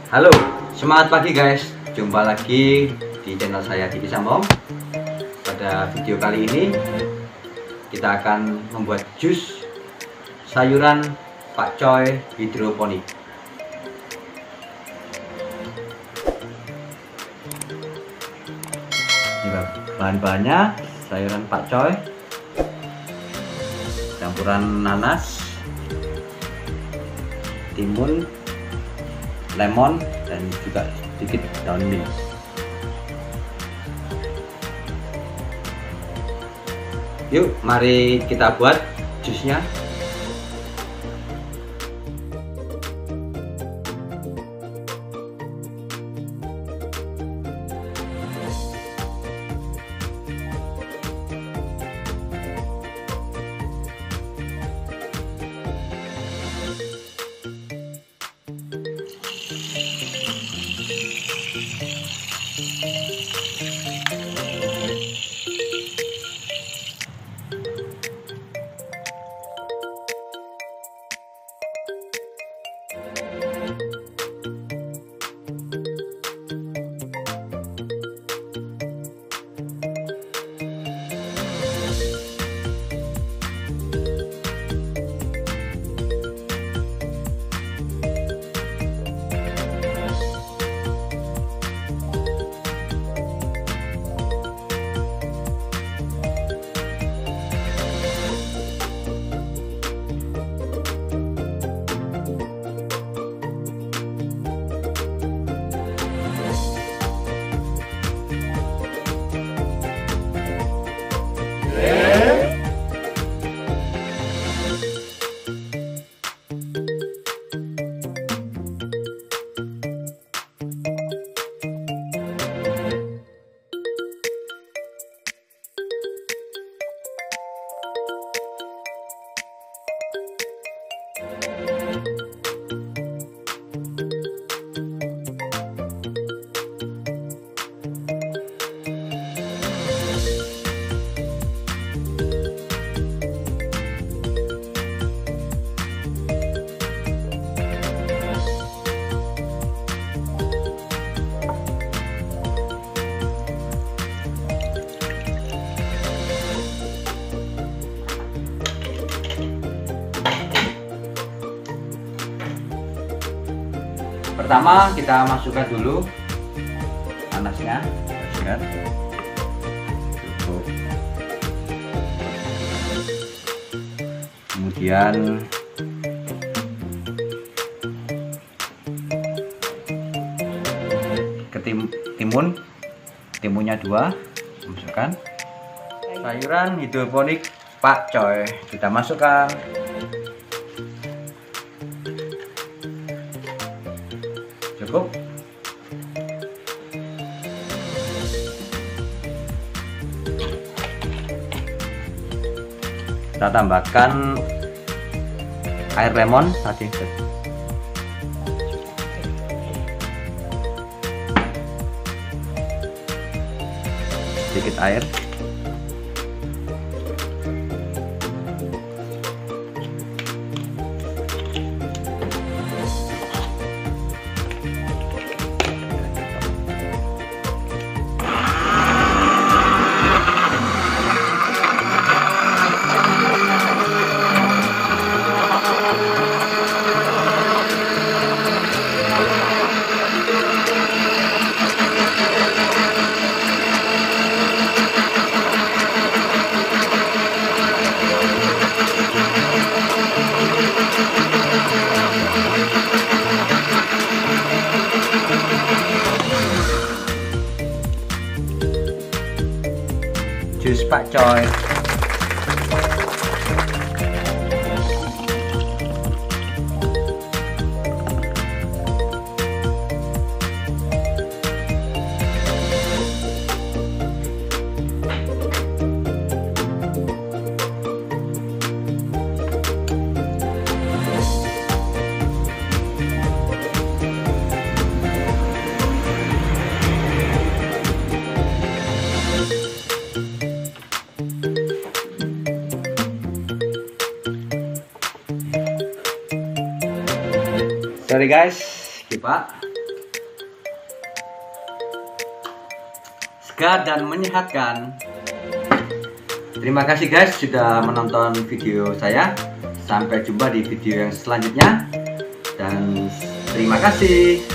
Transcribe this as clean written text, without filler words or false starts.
Halo, semangat pagi guys. Jumpa lagi di channel saya Dicky Samhong. Pada video kali ini kita akan membuat jus sayuran pakcoy hidroponik. Ini bahan-bahannya: sayuran pakcoy, campuran nanas, timun, lemon, dan juga sedikit daun mint. Yuk, mari kita buat jusnya. Pertama kita masukkan dulu nanasnya, bersihkan. Kemudian ke timunnya 2, masukkan. Sayuran hidroponik pakcoy kita masukkan. Cukup. Kita tambahkan air lemon tadi. Sedikit air. Jus pakcoy. Sorry guys, kita segar dan menyehatkan. Terima kasih guys sudah menonton video saya. Sampai jumpa di video yang selanjutnya. Dan terima kasih.